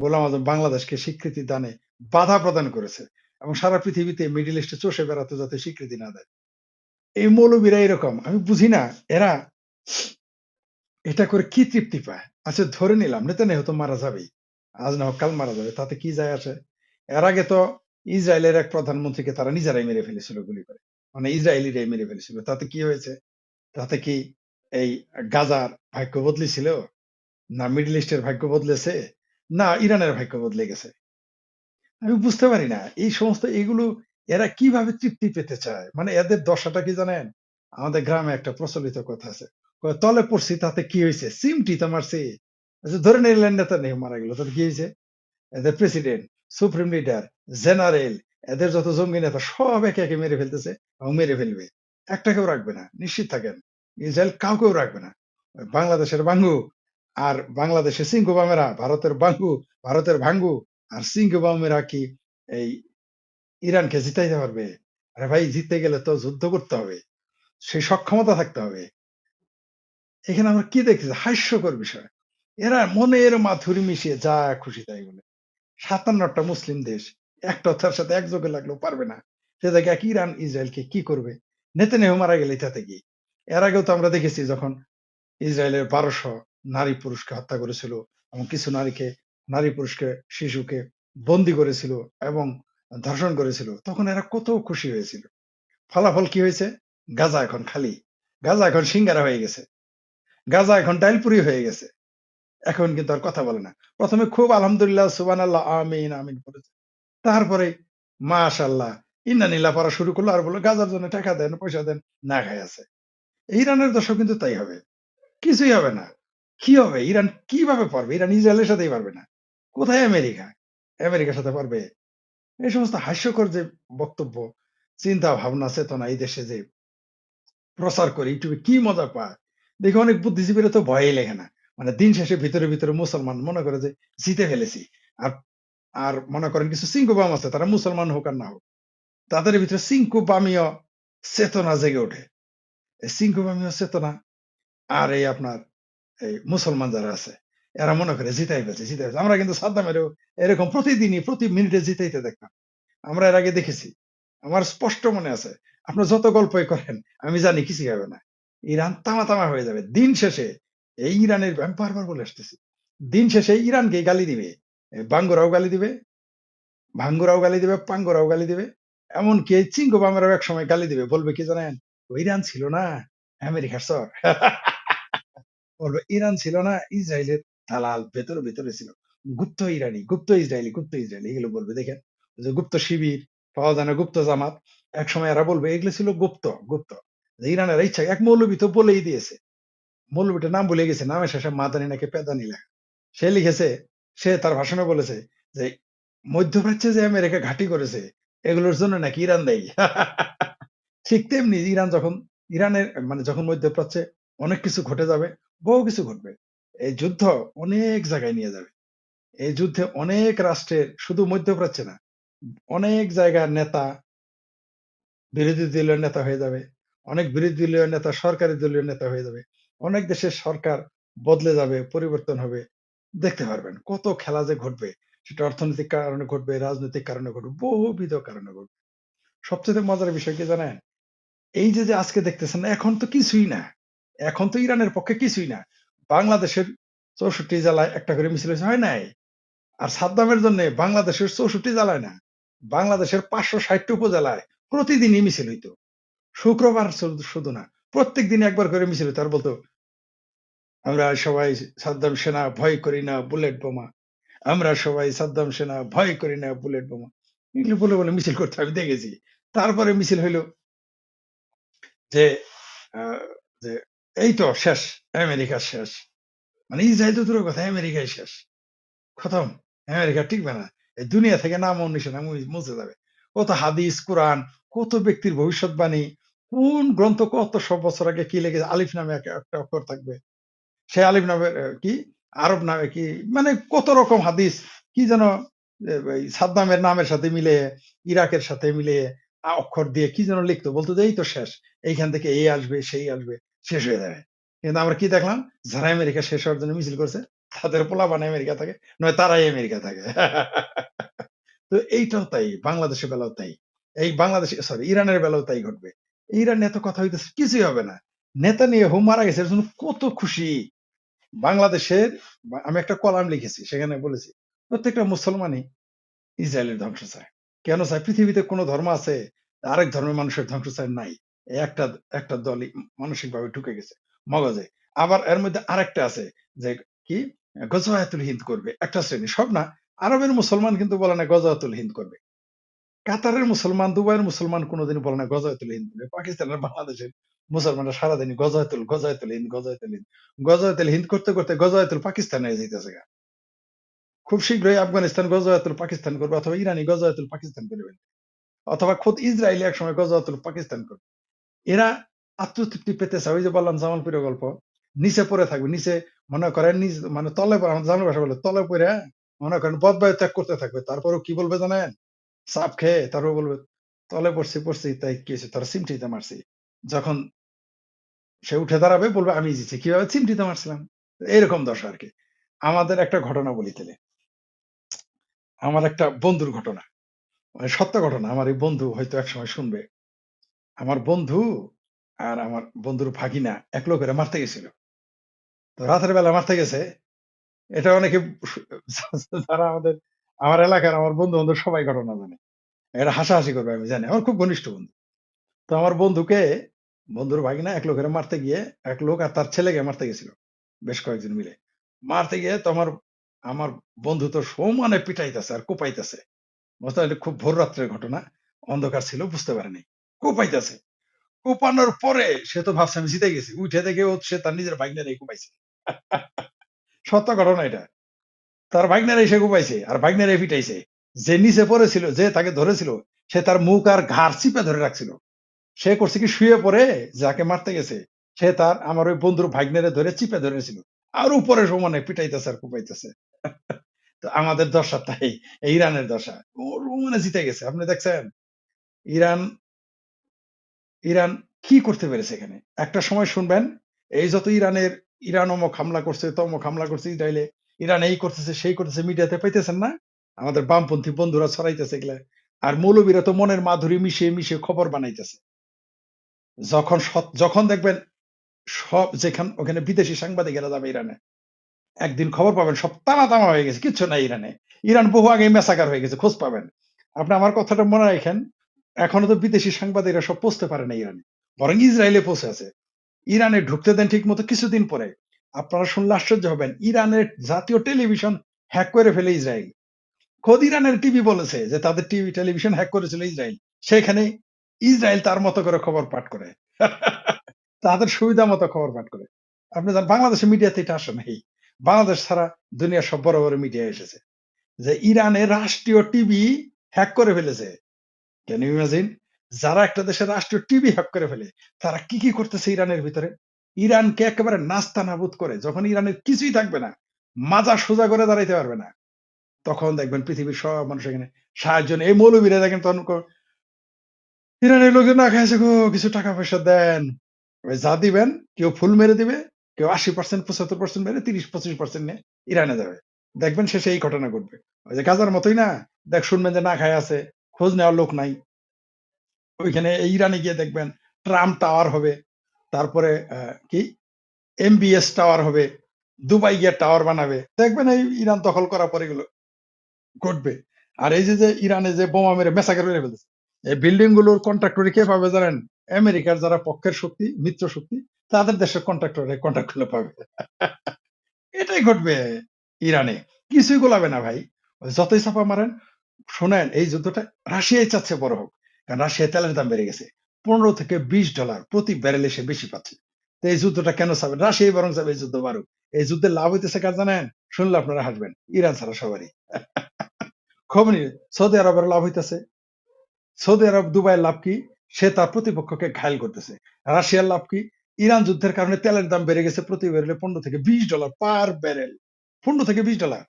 গোলাম আজম বাংলাদেশকে স্বীকৃতি দানে বাধা প্রদান করেছে এবং সারা পৃথিবীতে মিডল ইস্টে চষে বেড়াতে যাতে স্বীকৃতি না দেয়। এই মৌলবীরা এরকম। আমি বুঝি না এরা এটা করে কি তৃপ্তি পায়? আচ্ছা ধরে নিলাম নেতানিয়াহু তো মারা যাবেই। আজ না হোক কাল মারা যাবে। তাতে কি যায় আসে? এর আগে তো ইসরায়েলের এক প্রধানমন্ত্রীকে তারা নিজেরাই মেরে ফেলেছিল গুলি করে। মানে ইসরায়েলিরাই মেরে ফেলেছিল। তাতে কি হয়েছে? তাতে কি এই গাজার ভাগ্য বদলেছিল? না মিডল ইস্টের ভাগ্য বদলেছে? না ইরানের ভাগ্য বদলে গেছে? আমি বুঝতে পারি না। এই সমস্ত এগুলো এরা কিভাবে তৃপ্তি পেতে চায়? মানে এদের দশাটা কি জানেন? আমাদের গ্রামে একটা প্রচলিত কথা আছে। কয়, "তলে পড়ছি তাতে কি হইছে? চিমটি তো মারছি।" আচ্ছা ধরে নিলেন নেতানিয়াহু মারা গেল। তাতে কি হইছে? এদের প্রেসিডেন্ট, সুপ্রিম লিডার, জেনারেল এদের যত জঙ্গি নেতা সব একে, একে মেরে ফেলতেছে এবং মেরে ফেলবে। একটাকেও রাখবে না। নিশ্চিত থাকেন। ইসরায়েল কাউকেও রাখবে না। বাংলাদেশের বাঙ্গু আর বাংলাদেশের সিংকু বামেরা, ভারতের বাঙ্গু, ভারতের ভাঙ্গু আর সিংকু বামেরা কি এই ইরানকে জিতাইতে পারবে? আরে ভাই জিততে গেলে তো যুদ্ধ করতে হবে। সেই সক্ষমতা থাকতে হবে। এখানে আমরা কি দেখতেছি? হাস্যকর বিষয়। এরা মনের মাধুরী মিশিয়ে যা খুশি তাই বলে। ৫৭ টা মুসলিম দেশ একটাও তার সাথে একযোগে লাগলেও পারবে না। সে জায়গায় এক ইরান ইসরায়েলকে কি করবে? নেতানিয়াহু মারা গেলে তাতে কি? এর আগেও তো আমরা দেখেছি যখন ইসরায়েলের ১২০০ নারী পুরুষকে হত্যা করেছিল এবং কিছু নারী পুরুষকে শিশুকে বন্দী করেছিল এবং ধর্ষণ করেছিল। তখন এরা কত খুশি হয়েছিল। ফলাফল কি হয়েছে? গাজা এখন খালি। গাজা এখন সিঙ্গারা হয়ে গেছে। গাজা এখন ডাইলপুরি হয়ে গেছে। এখন কিন্তু আর কথা বলে না। ১ম এ খুব আলহামদুলিল্লাহ, সুবহানাল্লাহ, আমিন, আমিন বলেছে। তারপরে মাশাআল্লাহ, ইন্নালিল্লাহ পড়া শুরু করলো আর বলল, "গাজার জন্য টাকা দেন, পয়সা দেন।" না খায় আছে। ইরানের দশাও কিন্তু তাই হবে। কিছুই হবে না। কি হবে? ইরান কিভাবে পারবে? ইরান ইসরায়েলের সাথেই পারবে না। কোথায় আমেরিকা? আমেরিকার সাথে পারবে? এই সমস্ত হাস্যকর যে বক্তব্য, চিন্তা ভাবনা, চেতনা এই দেশে যে প্রচার করে ইউটিউবে কি মজা পায়। দেখি অনেক বুদ্ধিজীবীরা তো ভয়েই লেখে না। মানে দিন শেষে ভিতরে, ভিতরে মুসলমান মনে করে যে জিতে ফেলেছি। আর আর মনে করেন কিছু চিঙ্কুবাম আছে তারা মুসলমান হোক আর না হোক। তাদের ভিতরে চিঙ্কুবামীয় চেতনা জেগে ওঠে। এই চিঙ্কুবামীয় চেতনা আর এই আপনার এই মুসলমান যারা আছে এরা মনে করে জিতাই ফেলছে, জিতাই ফেলছে। আমরা কিন্তু সাদ্দামেরও এরকম প্রতিদিনই প্রতি মিনিটে জিতাইতে দেখতাম। আমরা এর আগে দেখেছি। আমার স্পষ্ট মনে আছে। আপনার যত গল্পই করেন আমি জানি কিছুই হবে না। ইরান তামা, তামা হয়ে যাবে। দিন শেষে এই ইরানের আমি বারবার বলে আসতেছি। দিন শেষে ইরানকেই গালি দিবে। বাঙ্গুরাও গালি দিবে, ভাঙ্গুরাও গালি দিবে, পাঙ্গুরাও গালি দিবে। এমনকি এই চিঙ্গোবামেরাও একসময় গালি দিবে। বলবে কি জানেন? "ও ইরান ছিল না আমেরিকার চর।" বলবে ইরান ছিল না ইসরায়েলের দালাল ভেতরে, ভেতরে ছিল। গুপ্ত ইরানি, গুপ্ত ইসরায়েলি, গুপ্ত ইসরায়েলি এগুলো বলবে দেখেন। ওই যে গুপ্ত শিবির, পাওয়া যায় না গুপ্ত জামাত। একসময় এরা বলবে এগুলো ছিল গুপ্ত, গুপ্ত। যে ইরানের ইচ্ছা এক মৌলবি তো বলেই দিয়েছে। মৌলবিটার নাম ভুলে গেছি। নামের শেষে মাদানি নাকি পেদানি লেখা। সে লিখেছে, সে তার ভাষণে বলেছে যে মধ্যপ্রাচ্যে যে আমেরিকা ঘাঁটি করেছে এগুলোর জন্য নাকি ইরান দায়ী। ঠিক তেমনি ইরানের মানে যখন মধ্যপ্রাচ্যে অনেক কিছু ঘটে যাবে, বহু কিছু ঘটবে। এই যুদ্ধ অনেক জায়গায় নিয়ে যাবে। এই যুদ্ধে অনেক রাষ্ট্রের শুধু মধ্যপ্রাচ্যে না, অনেক জায়গার নেতা বিরোধী দলীয় নেতা হয়ে যাবে। অনেক বিরোধী দলীয় নেতা সরকারি দলীয় নেতা হয়ে যাবে। অনেক দেশের সরকার বদলে যাবে, পরিবর্তন হবে। দেখতে পারবেন কত খেলা যে ঘটবে। সেটা অর্থনৈতিক কারণে ঘটবে, রাজনৈতিক কারণে ঘটবে, বহুবিধ কারণে ঘটবে। সবচাইতে মজার বিষয় কি জানেন? এই যে আজকে দেখতেছেন এখন তো কিছুই না। এখন তো ইরানের পক্ষে কিছুই না। বাংলাদেশের ৬৪ জেলায় একটা করে মিছিল হইছে, হয় নাই? আর সাদ্দামের জন্যে বাংলাদেশের ৬৪ জেলায় না, বাংলাদেশের ৫৬০ টা উপজেলায় প্রতিদিনই মিছিল হইতো। শুক্রবার শুধু না, প্রত্যেক দিন একবার করে মিছিল হইতো। আর বলতো, "আমরা সবাই সাদ্দাম সেনা ভয় করি না বুলেট বোমা। আমরা সবাই সাদ্দাম সেনা ভয় করি না বুলেট বোমা।" এগুলো বলে, বলে মিছিল করতো আমি দেখেছি। তারপরে মিছিল হইল যে আ যে এই তো শেষ, আমেরিকা শেষ। মানে ইসরায়েল তো দূরের কথা, আমেরিকাই শেষ। খতম। আমেরিকা টিকবে না। এই দুনিয়া থেকে নামও নিশানা মুছে যাবে। কত হাদিস, কোরআন, কত ব্যক্তির ভবিষ্যৎবাণী, কোন গ্রন্থ কত ১০০ বছর আগে কি লেগেছে, আলিফ নামে একটা অক্ষর থাকবে। সেই আলিফ নামের কি আরব নামে কি মানে কত রকম হাদিস কি যেন এই সাদ্দামের নামের সাথে মিলিয়ে, ইরাকের সাথে মিলিয়ে অক্ষর দিয়ে কি যেন লিখতো। বলতো যে এই তো শেষ। এইখান থেকে এই আসবে, সেই আসবে, শেষ হয়ে যাবে। কিন্তু আমরা কি দেখলাম? যারা আমেরিকা শেষ হওয়ার জন্য মিছিল করছে তাদের পোলাপান আমেরিকা থাকে, নয় তারাই আমেরিকা থাকে। তো এইটাও তাই। বাংলাদেশের বেলাও তাই। এই বাংলাদেশে সরি ইরানের বেলাও তাই ঘটবে। ইরান এত কথা হইতেছে কিছুই হবে না। নেতানিয়াহু মারা গেছে এর জন্য কত খুশি। বাংলাদেশের আমি একটা কলাম লিখেছি। সেখানে বলেছি, প্রত্যেকটা মুসলমানই ইসরায়েলের ধ্বংস চায়। কেন চায়? পৃথিবীতে কোন ধর্ম আছে আরেক ধর্মের মানুষের ধ্বংস চায়? নাই। এই একটা দলই মানসিকভাবে ঢুকে গেছে মগজে। আবার এর মধ্যে আরেকটা আছে যে কি গজওয়াতুল হিন্দ করবে। একটা শ্রেণী, সব না। আরবের মুসলমান কিন্তু বলে না গজওয়াতুল হিন্দ করবে। কাতারের মুসলমান, দুবাইয়ের মুসলমান কোনদিন বলে না গজওয়াতুল হিন্দ করবে। পাকিস্তানের, বাংলাদেশের মুসলমানরা সারাদিন গজওয়াতুল হিন্দ, গজওয়াতুল হিন্দ। গজওয়াতুল হিন্দ করতে, করতে গজওয়াতুল পাকিস্তান হয়ে যাইতেছে গা। খুব শীঘ্রই আফগানিস্তান গজওয়াতুল পাকিস্তান করবে অথবা ইরানি গজওয়াতুল পাকিস্তান করবে। অথবা খোদ ইসরায়েলি একসময় গজওয়াতুল পাকিস্তান করবে। এরা আত্মতৃপ্তি পেতে চায়। ওই যে বললাম জামালপুরের গল্প। নিচে পড়ে থাকবে। নিচে মনে করেন মানে তলে পড়ে, আমাদের জামাল ভাষা বলে তলে পইড়া মনে করেন বদবায়ু ত্যাগ করতে থাকবে। তারপরেও কি বলবে জানেন? চাপ খেয়ে তারপর বলবে, "তলে পড়ছি তাই কি হইছে? তোরে চিমটিতে মারছি।" যখন সে উঠে দাঁড়াবে বলবে, "আমি জিতছি।" কিভাবে? চিমটিতে মারছিলাম। এরকম দশা আরকি। আমাদের একটা ঘটনা বলি তাইলে। আমার একটা বন্ধুর ঘটনা। মানে সত্য ঘটনা। আমার এই বন্ধু হয়তো একসময় শুনবে। আমার বন্ধু আর আমার বন্ধুর ভাগিনা এক লোকেরে মারতে গেছিল। তো রাতের বেলা মারতে গেছে। এটা অনেকে যারা আমার এলাকার আমার বন্ধু-বান্ধব সবাই ঘটনা জানে। এটা হাসাহাসি করবে আমি জানি। আমার খুব ঘনিষ্ঠ বন্ধু। তো আমার বন্ধুর ভাগিনা এক লোকেরে মারতে গিয়ে এক লোক আর তার ছেলেকে মারতে গেছিল। বেশ কয়েকজন মিলে। মারতে গিয়ে তো আমার বন্ধু তো সমানে পিটাইতেছে আর কোপাইতেছে। বুঝতে পারলি? খুব ভোর রাত্রের ঘটনা। অন্ধকার ছিল, বুঝতে পারে নাই। কোপাইতেছে। কোপানোর পরে সে তো ভাবছে আমি জিতে গেছি। উঠে দেখে সে তার নিজের ভাগ্নেরে কোপাইছে। সত্য ঘটনা এটা। তার ভাগ্নেরা এসে কোপাইছে আর ভাগ্নেরা পিটাইছে। যে নিচে পড়েছিল, যে তাকে ধরেছিল, সে তার মুখ আর ঘাড় চিপে ধরে রাখছিল। সে করছে কি শুয়ে পড়ে যাকে মারতে গেছে, সে আমার ওই বন্ধুর ভাগ্নেরে ধরে চিপে ধরেছিল। আর উপরে সমানে পিটাইতেছে আর কোপাইতেছে। তো আমাদের দশা তাই, এই ইরানের দশা। ও মানে জিতে গেছে। আপনি দেখছেন? ইরান ইরান কি করতে পেরেছে এখানে? একটা সময় শুনবেন, এই যত ইরান অমুক হামলা করছে, তমুক হামলা করছে ইসরায়েলে, ইরান এই করতেছে, সেই করতেছে, মিডিয়াতে পাইতেছেন না? আমাদের বামপন্থী বন্ধুরা ছড়াইতেছে এগুলা। আর মৌলবীরা তো মনের মাধুরী মিশিয়ে খবর বানাইতেছে। যখন দেখবেন ওখানে বিদেশি সাংবাদিকেরা যাবে ইরানে। একদিন খবর পাবেন সব তামা হয়ে গেছে। কিচ্ছু নাই ইরানে। ইরান বহু আগেই মেসাকার হয়ে গেছে। খোঁজ পাবেন। আপনি আমার কথাটা মনে রাখেন। এখনো তো বিদেশি সাংবাদিকরা সব পৌঁছতে পারে না ইরানে। বরং ইসরায়েলে পৌঁছে আছে। ইরানে ঢুকতে দেন ঠিকমতো, কিছুদিন পরে আপনারা শুনলে আশ্চর্য হবেন। ইরানের জাতীয় টেলিভিশন হ্যাক করে ফেলে ইসরায়েল। খোদ ইরানের টিভি বলেছে যে তাদের টেলিভিশন হ্যাক করেছিল ইসরায়েল। সেখানে ইসরায়েল তার মতো করে খবর পাঠ করে। তাদের সুবিধা মতো খবর পাঠ করে। আপনি জানেন বাংলাদেশের মিডিয়াতে এটা আসে নাই। বাংলাদেশ ছাড়া দুনিয়ার সব বড় মিডিয়া এসেছে। যে ইরানের রাষ্ট্রীয় টিভি হ্যাক করে ফেলেছে। Can you imagine? যারা একটা দেশের রাষ্ট্রীয় টিভি হ্যাক করে ফেলে, তারা কি করতেছে ইরানের ভিতরে? ইরানকে একেবারে নাস্তানাবুদ করে যখন ইরানের কিছুই থাকবে না, মাজা সোজা করে দাঁড়াইতে পারবে না। তখন দেখবেন পৃথিবীর সব মানুষ এখানে সাহায্য নেয়। এই মৌলবীরা দেখেন তখন ইরানের লোকজন না খাইছে গো, কিছু টাকা পয়সা দেন। ওই যা দিবেন, কেউ ফুল মেরে দিবে, কেউ ৮০% ৭৫% মেরে ৩০-২৫% নিয়ে ইরানে যাবে। দেখবেন শেষে এই ঘটনা ঘটবে। ওই যে গাজার মতোই না? শুনবেন যে না খায় আছে, খোঁজ নেওয়ার লোক নাই। ওইখানে ইরানে গিয়ে দেখবেন ট্রাম্প টাওয়ার হবে। তারপরে কি এমবিএস টাওয়ার হবে। দুবাই গিয়ে টাওয়ার বানাবে। দেখবেন এই ইরান দখল করার পরে এগুলো ঘটবে। আর এই যে ইরানে যে বোমা মেরে মেসাকার মেরে ফেলতেছে। এই বিল্ডিং গুলোর কন্ট্রাক্টরি কে পাবে জানেন? আমেরিকার যারা পক্ষের শক্তি, মিত্র শক্তি, তাদের দেশের কন্ট্রাক্ট গুলো পাবে। এটাই ঘটবে ইরানে। কিছুই গোলাবে না ভাই। যতই চাপা মারেন, শোনেন এই যুদ্ধটা রাশিয়াই চাচ্ছে বড় হোক। কারণ রাশিয়ায় তেলের দাম বেড়ে গেছে। $15 থেকে $20 প্রতি ব্যারেলে সে বেশি পাচ্ছে। তো এই যুদ্ধটা কেন চাবে? রাশিয়াই বরং চাবে এই যুদ্ধ বাড়ুক। এই যুদ্ধে লাভ হইতেছে কার জানেন? শুনলে আপনারা হাসবেন। ইরান ছাড়া সবারই। খোমেনি, সৌদি আরবের লাভ হইতেছে। সৌদি আরব, দুবাইয়ের লাভ কি? সে তার প্রতিপক্ষকে ঘায়েল করতেছে। রাশিয়ার লাভ কি? ইরান যুদ্ধের কারণে তেলের দাম বেড়ে গেছে প্রতি ব্যারেলে $15 থেকে $20 পার ব্যারেল। $15 থেকে $20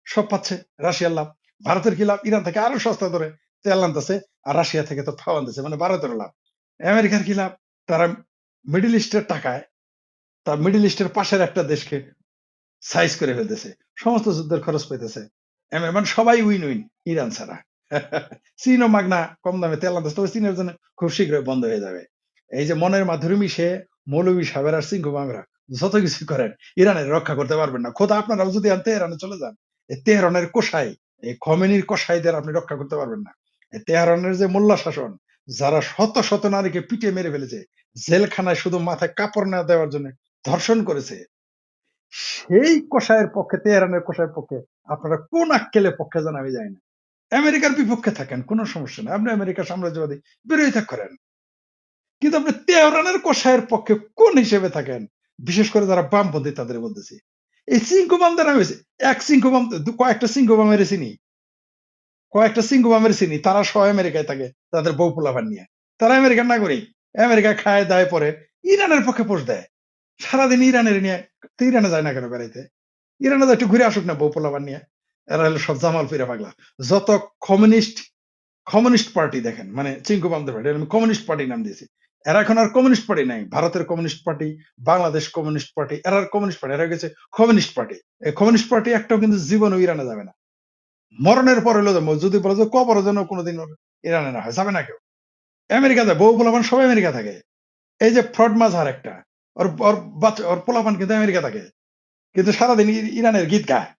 সব পাচ্ছে রাশিয়ার লাভ। ভারতের কি লাভ? ইরান থেকে আরো সস্তা দরে তেল আনতেছে আর রাশিয়া থেকে তো ফাও আনতেছে, মানে ভারতের লাভ। আমেরিকার কি লাভ? তারা মিডল ইস্টের টাকায়, তার মিডল ইস্টের পাশের একটা দেশকে সাইজ করে ফেলতেছে। সমস্ত যুদ্ধের খরচ পাইতেছে। মানে সবাই উইন ইরান ছাড়া। চীনও মাগনা কম দামে তেল আনতেছে। তবে চীনের জন্য খুব শীঘ্রই বন্ধ হয়ে যাবে। এই যে মনের মাধুরী মিশে মৌলভী সাহেবের আর চিঙ্কু মামরা যত কিছু করেন ইরানের রক্ষা করতে পারবেন না। খোদা আপনারাও যদি তেহরানে চলে যান, এই তেহরানের কসাই, এই খমেনির কসাইদের আপনি রক্ষা করতে পারবেন না। এই তেহরানের যে মোল্লা শাসন, যারা শত শত নারীকে পিটিয়ে মেরে ফেলেছে, জেলখানায় শুধু মাথায় কাপড় না দেওয়ার জন্য ধর্ষণ করেছে, সেই কসাইয়ের পক্ষে, তেহরানের কসাইয়ের পক্ষে আপনারা কোন আক্কেলে পক্ষে যান আমি জানি না। আমেরিকার বিপক্ষে থাকেন, কোন সমস্যা নাই। আপনি আমেরিকার সাম্রাজ্যবাদী বিরোধিতা করেন। কিন্তু আপনি তেহরানের কসাইয়ের পক্ষে কোন হিসেবে থাকেন? বিশেষ করে যারা বামপন্থী তাদের বলতেছি। এই চিঙ্কু বাম দ্বারা হয়েছে। এক চিঙ্কু বাম কয়েকটা চিঙ্কু বামের চিনি। কয়েকটা চিঙ্কু বামের চিনি। তারা সহ আমেরিকায় থাকে তাদের বউ পোলাপান নিয়ে। তারা আমেরিকার নাগরিক। আমেরিকায় খায় দায় পরে ইরানের পক্ষে পোস্ট দেয়। সারাদিন ইরানের নিয়ে তো ইরানে যায় না কেন বেড়াইতে? ইরানে তো একটু ঘুরে আসুক না বউ পোলাপান নিয়ে। এরা হলো সব জামাল পীরা পাগলা। যত কমিউনিস্ট কমিউনিস্ট পার্টি দেখেন মানে চিঙ্কু বামদের পার্টি আমি কমিউনিস্ট পার্টি নাম দিয়েছি। এরা এখন আর কমিউনিস্ট পার্টি নাই। ভারতের communist party, Bangladesh communist party, এরা আর কমিউনিস্ট পার্টি, এরা গেছে কমিউনিস্ট পার্টি। এই কমিউনিস্ট পার্টি একটাও কিন্তু জীবনেও ইরানে যাবে না। মরণের পর হলো যাবো। যদি বলে যে কবরের জন্য কোনোদিন ইরানে না হয়, যাবে না কেউ। আমেরিকা যায়, বউ পোলাপান সবাই আমেরিকা থাকে। এই যে ফ্রড মাঝহার একটা, ওর ওর বাচ্চা ওর পোলাপান কিন্তু আমেরিকা থাকে। কিন্তু সারাদিন ইরানের গীত গায়।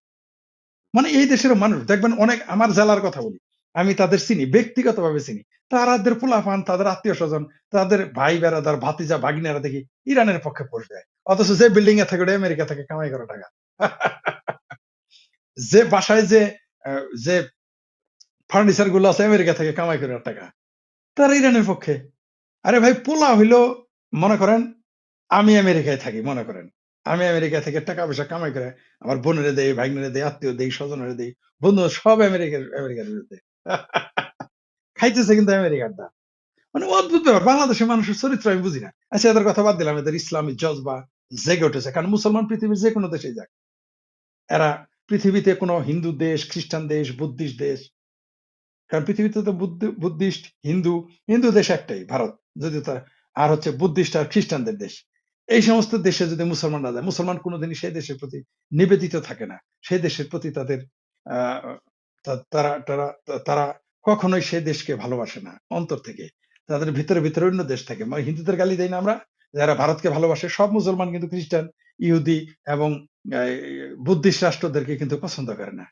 মানে এই দেশের মানুষ দেখবেন অনেক আমার জেলার কথা বলি। আমি তাদের চিনি, ব্যক্তিগতভাবে চিনি। তাদের পোলাপান, তাদের আত্মীয়স্বজন, তাদের ভাই বেরাদার, ভাতিজা, ভাগিনারা দেখি ইরানের পক্ষে পোস্ট দেয়। অথচ যে বিল্ডিং এ থাকে ওটা আমেরিকা থেকে কামাই করা টাকা। যে বাসায় আ যে ফার্নিচার গুলো আছে আমেরিকা থেকে কামাই করার টাকা। তারা ইরানের পক্ষে। আরে ভাই পোলা হইলো মনে করেন আমি আমেরিকায় থাকি মনে করেন। আমি আমেরিকা থেকে টাকা-পয়সা কামাই করে আমার বোনেরে দেই, ভাগ্নেরে দেই, আত্মীয় দেই, স্বজনেরে দেই। বন্ধু সব আমেরিকার বিরুদ্ধে। খাইতেছে কিন্তু আমেরিকারটা। মানে অদ্ভুত ব্যাপার। বাংলাদেশের মানুষের চরিত্র আমি বুঝি না। আচ্ছা এদের কথা বাদ দিলাম। এদের ইসলামী জজবা জেগে উঠেছে। কারণ মুসলমান পৃথিবীর যেকোনো দেশেই যাক। এরা পৃথিবীতে কোনো হিন্দু দেশ, খ্রিস্টান দেশ, বুদ্ধিস্ট দেশ, কারণ পৃথিবীতে তো বুদ্ধিস্ট, হিন্দু দেশ একটাই ভারত। যদিও তার আর হচ্ছে বুদ্ধিস্ট আর খ্রিস্টানদের দেশ। এই সমস্ত দেশে যদি মুসলমানরা যায়, মুসলমান কোনদিনই সেই দেশের প্রতি নিবেদিত থাকে না। সেই দেশের প্রতি তাদের আ তারা কখনোই সে দেশকে ভালোবাসে না অন্তর থেকে। তাদের ভিতরে অন্য দেশ থাকে। মানে হিন্দুদের গালি দেই না আমরা? যারা ভারতকে ভালোবাসে সব মুসলমান কিন্তু খ্রিস্টান, ইহুদি এবং আ বুদ্ধিস্ট রাষ্ট্রদেরকে কিন্তু পছন্দ করে না।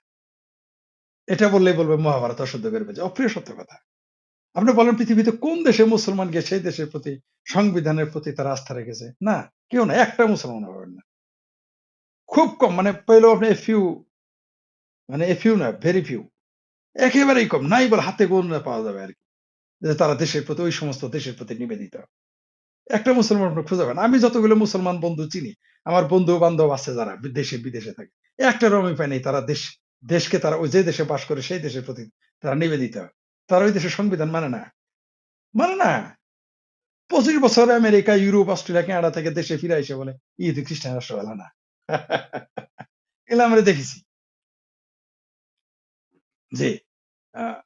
এটা বললেই বলবে মহাভারত অশুদ্ধ করে ফেলছে। অপ্রিয় সত্য কথা। আপনি বলেন পৃথিবীতে কোন দেশে মুসলমান গিয়ে সেই দেশের প্রতি সংবিধানের প্রতি তারা আস্থা রেখেছে? না, কেউ না। একটা মুসলমানও পাবেন না। খুব কম মানে পেলেও আপনি a few না, very few একেবারেই কম। নাই বলে হাতে গোনা পাওয়া যাবে আরকি। যে তারা দেশের প্রতি ওই সমস্ত দেশের প্রতি নিবেদিত। একটা মুসলমান আপনি খুঁজে পাবেন না। আমি যতগুলো মুসলমান বন্ধু চিনি, আমার বন্ধু-বান্ধব আছে যারা দেশে বিদেশে থাকে। একটারও আমি পাই নাই তারা দেশকে তারা ওই যে দেশে বাস করে সেই দেশের প্রতি তারা নিবেদিত। তারা ওই দেশের সংবিধান মানে না। মানে না। ২৫ বছর আমেরিকা, ইউরোপ, অস্ট্রেলিয়া, কানাডা থেকে দেশে ফিরে আইসা বলে, ইহুদি খ্রিস্টান রাষ্ট্র হলো না। এগুলো আমরা দেখেছি। জি। আ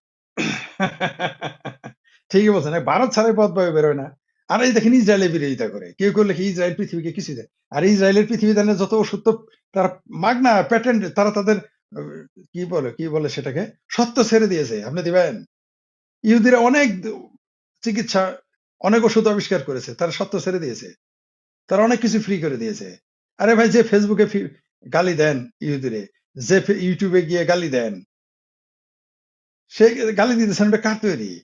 ঠিকই বলছেন। ভারত ছাড়া পথ ভয় বেরোয় না। আর এই দেখেন ইসরায়েলের বিরোধিতা করে। কেউ করলে কি ইসরায়েল পৃথিবীকে কিছুই দেয়। আর ইসরায়েলের পৃথিবী দানের যত ওষুধ তো তারা মাগনা প্যাটেন্ট তারা তাদের আ কি বলে সেটাকে? সত্ত্ব ছেড়ে দিয়েছে। আপনি দিবেন? ইহুদিরা অনেক চিকিৎসা, অনেক ওষুধ আবিষ্কার করেছে। তারা সত্ত্ব ছেড়ে দিয়েছে। তারা অনেক কিছু ফ্রি করে দিয়েছে। আরে ভাই যে Facebook এ গালি দেন ইহুদিরে, যে YouTube এ গিয়ে গালি দেন, সে গালি দিতেছেন ওটা কার তৈরি?